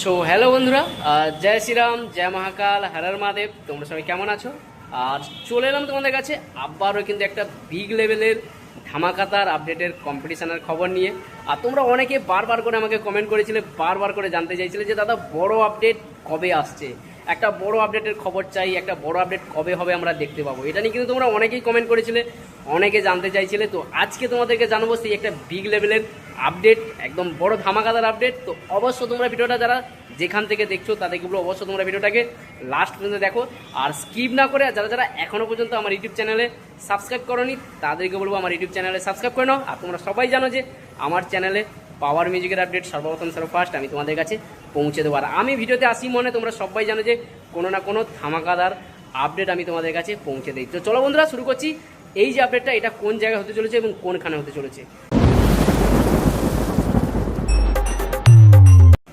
So hello বন্ধুরা, জয় শ্রীরাম, জয় মহাকাল, হর মহাদেব। তোমরা সবাই কেমন আছো? আর চলে এলাম তোমাদের কাছে আবারও কিন্তু একটা বিগ লেভেলের ধামাকাতার আপডেটের কম্পিটিশনের খবর নিয়ে। আর তোমরা অনেকে বারবার করে আমাকে কমেন্ট করেছিলে, বারবার করে জানতে চাইছিলে যে দাদা বড় আপডেট কবে আসছে, একটা বড় আপডেটের খবর চাই, একটা বড় আপডেট কবে হবে আমরা দেখতে পাবো। এটা নিয়ে কিন্তু তোমরা অনেকেই কমেন্ট করেছিলে, অনেকে জানতে চাইছিলে। তো আজকে তোমাদেরকে জানাবো সেই একটা বিগ লেভেলের আপডেট, একদম বড় ধামাকাদার আপডেট। তো অবশ্য তোমরা ভিডিওটা যারা যেখান থেকে দেখছো তাদেরকে বলো অবশ্য তোমরা ভিডিওটাকে লাস্ট পর্যন্ত দেখো আর স্কিপ না করে। যারা যারা এখনও পর্যন্ত আমার ইউটিউব চ্যানেলে সাবস্ক্রাইব করোনি তাদেরকে বলবো আমার ইউটিউব চ্যানেলে সাবস্ক্রাইব করে নাও। আর তোমরা সবাই জানো যে আমার চ্যানেলে পাওয়ার মিউজিকের আপডেট সর্বপ্রথম ফার্স্ট আমি তোমাদের কাছে পৌঁছে দেবো। আর আমি ভিডিওতে আসি মনে তোমরা সবাই জানো যে কোনো না কোনো ধামাকাদার আপডেট আমি তোমাদের কাছে পৌঁছে দিই। তো চলো বন্ধুরা শুরু করছি। এই যে আপডেটটা, এটা কোন জায়গায় হতে চলেছে এবং কোনখানে হতে চলেছে।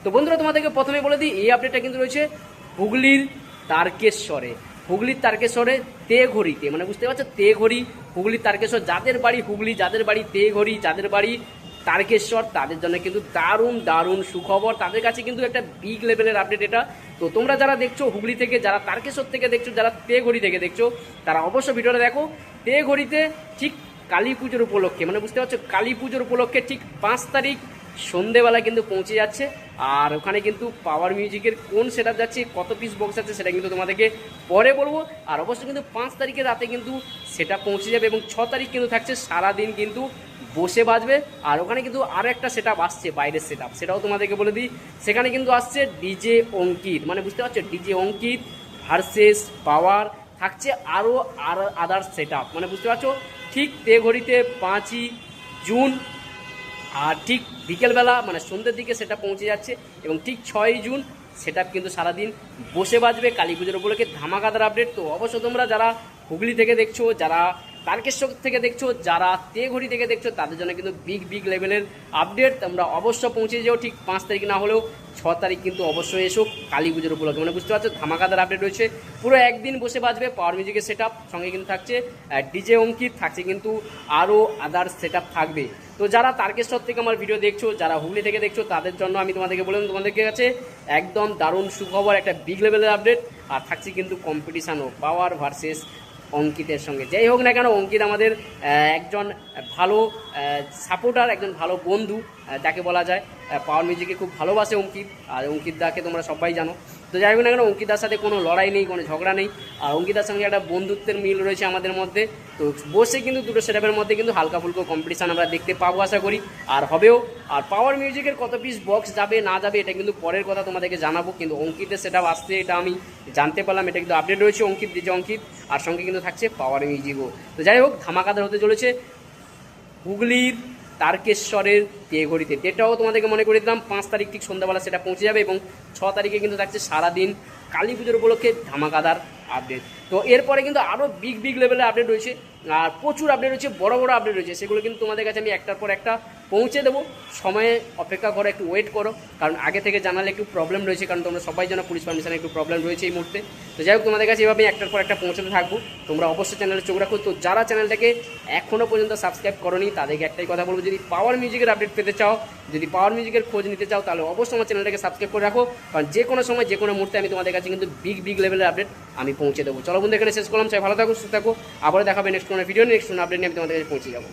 তো বন্ধুরা তোমাদেরকে প্রথমে বলে দিই, এই আপডেটটা কিন্তু রয়েছে হুগলির তারকেশ্বরে। হুগলির তারকেশ্বরে তেঘড়িতে, মানে বুঝতে পারছো তেঘড়ি, হুগলির তারকেশ্বর। যাদের বাড়ি হুগলি, যাদের বাড়ি তেঘড়ি, যাদের বাড়ি তারকেশ্বর, তাদের জন্য কিন্তু দারুণ দারুণ সুখবর। তাদের কাছে কিন্তু একটা বিগ লেভেলের আপডেট এটা। তো তোমরা যারা দেখছো হুগলি থেকে, যারা তারকেশ্বর থেকে দেখছো, যারা তেঘড়ি থেকে দেখছো, তারা অবশ্যই ভিডিওটা দেখো। তেঘড়িতে ঠিক কালী পুজোর উপলক্ষে, মানে বুঝতে পারছো কালী পুজোর উপলক্ষে ঠিক 5 তারিখ সন্ধেবেলা কিন্তু পৌঁছে যাচ্ছে। আর ওখানে কিন্তু পাওয়ার মিউজিকের কোন সেটআপ যাচ্ছে, কত পিস বক্স আছে সেটা কিন্তু তোমাদেরকে পরে বলবো। আর অবশ্যই কিন্তু 5 তারিখের রাতে কিন্তু সেটা পৌঁছে যাবে এবং 6 তারিখ কিন্তু থাকছে সারাদিন কিন্তু বসে বাজবে। আর ওখানে কিন্তু আরও একটা সেটআপ আসছে, বাইরের সেটআপ, সেটাও তোমাদেরকে বলে দিই। সেখানে কিন্তু আসছে ডিজে অঙ্কিত, মানে বুঝতে পারছো ডিজে অঙ্কিত ভার্সেস পাওয়ার, থাকছে আরও আদার্স সেটআপ, মানে বুঝতে পারছো। ঠিক তেঘড়িতে 5ই জুন আর ঠিক বিকেলবেলা মানে সন্ধ্যের দিকে সেটা পৌঁছে যাচ্ছে এবং ঠিক 6ই জুন সেটা কিন্তু সারাদিন বসে বাজবে কালী পুজোর উপলক্ষে ধামাকাদার আপডেট। তো অবশ্য তোমরা যারা হুগলি থেকে দেখছো, যারা তারকেশ্বর থেকে দেখছো, যারা তেঘড়ি থেকে দেখছো, তাদের জন্য কিন্তু বিগ লেভেলের আপডেট। তোমরা অবশ্য পৌঁছে যাও ঠিক 5 তারিখ না হলেও 6 তারিখ কিন্তু অবশ্যই এসো কালী পুজোর উপলক্ষে, মানে বুঝতে পারছো ধামাকাদার আপডেট রয়েছে। পুরো একদিন বসে বাজবে পাওয়ার মিউজিকের সেটআপ, সঙ্গে কিন্তু থাকছে ডিজে অঙ্কিত, থাকছে কিন্তু আরও আদার্স সেটআপ থাকবে। তো যারা তারকেশ্বর থেকে আমার ভিডিও দেখছো, যারা হুগলি থেকে দেখছো, তাদের জন্য আমি তোমাদেরকে বললাম তোমাদেরকে কাছে একদম দারুণ সুখবর, একটা বিগ লেভেলের আপডেট। আর থাকছে কিন্তু কম্পিটিশানও পাওয়ার ভার্সেস অঙ্কিতের সঙ্গে। যাই হোক না কেন, অঙ্কিত আমাদের একজন ভালো সাপোর্টার, একজন ভালো বন্ধু যাকে বলা যায়। পাওয়ার মিউজিকে খুব ভালোবাসে অঙ্কিত, আর অঙ্কিত দাকে তোমরা সবাই জানো। তো যাই হোক না কেন, অঙ্কিতার সাথে কোনো লড়াই নেই, কোনো ঝগড়া নেই। আর অঙ্কিতার সঙ্গে একটা বন্ধুত্বের মিল রয়েছে আমাদের মধ্যে। তো বসে কিন্তু দুটো সেটআপের মধ্যে কিন্তু হালকা ফুলকো কম্পিটিশান আমরা দেখতে পাবো আশা করি, আর হবেও। আর পাওয়ার মিউজিকের কত পিস বক্স যাবে না যাবে এটা কিন্তু পরের কথা তোমাদেরকে জানাবো, কিন্তু অঙ্কিতের সেটআপ আসছে এটা আমি জানতে পারলাম, এটা কিন্তু আপডেট রয়েছে অঙ্কিত, যে অঙ্কিত, আর সঙ্গে কিন্তু থাকছে পাওয়ার মিউজিকও। তো যাই হোক ধামাকাদার হতে চলেছে হুগলির তারকেশ্বরের তেঘড়িতে। ডেটটাও তোমাদেরকে মনে করে দিলাম, 5 তারিখ ঠিক সন্ধ্যাবেলা সেটা পৌঁছে যাবে এবং 6 তারিখে কিন্তু থাকছে সারাদিন কালী পুজোর উপলক্ষে ধামাকাদার আপডেট। তো এরপরে কিন্তু আরও বিগ লেভেলের আপডেট রয়েছে, আর প্রচুর আপডেট রয়েছে, বড় আপডেট রয়েছে। সেগুলো কিন্তু তোমাদের কাছে আমি একটার পর একটা পৌঁছে দেবো। সময়ে অপেক্ষা করো, একটু ওয়েট করো, কারণ আগে থেকে জানালে একটু প্রবলেম রয়েছে, কারণ তোমরা সবাই জানো পুলিশ পারমিশনে একটু প্রবলেম রয়েছে এই মুহূর্তে। তো যাই হোক তোমাদের কাছে এভাবে একটার পর একটা পৌঁছাতে থাকবো। তোমরা অবশ্যই চ্যানেলে চোখ রাখো। তো যারা চ্যানেলটাকে এখনও পর্যন্ত সাবস্ক্রাইব করোনি তাদেরকে একটাই কথা বলবো, যদি পাওয়ার মিউজিকের আপডেট পেতে চাও, যদি পাওয়ার মিউজিকের খোঁজ নিতে চাও, তাহলে অবশ্যই আমার চ্যানেলটাকে সাবস্ক্রাইব করে রাখো, কারণ যে কোনো সময় যে কোনো মুহূর্তে আমি তোমাদের কাছে কিন্তু বিগ লেভেলের আপডেট আমি পৌঁছে দেবো। চলো বন্ধু এখানে শেষ করলাম, চাই ভালো থাকো, সুস্থ থাকো, আবারও দেখাবে নেক্সট কোনো ভিডিও, নেক্সট কোনো আপডেট নিয়ে আমি তোমাদের কাছে পৌঁছে যাবো।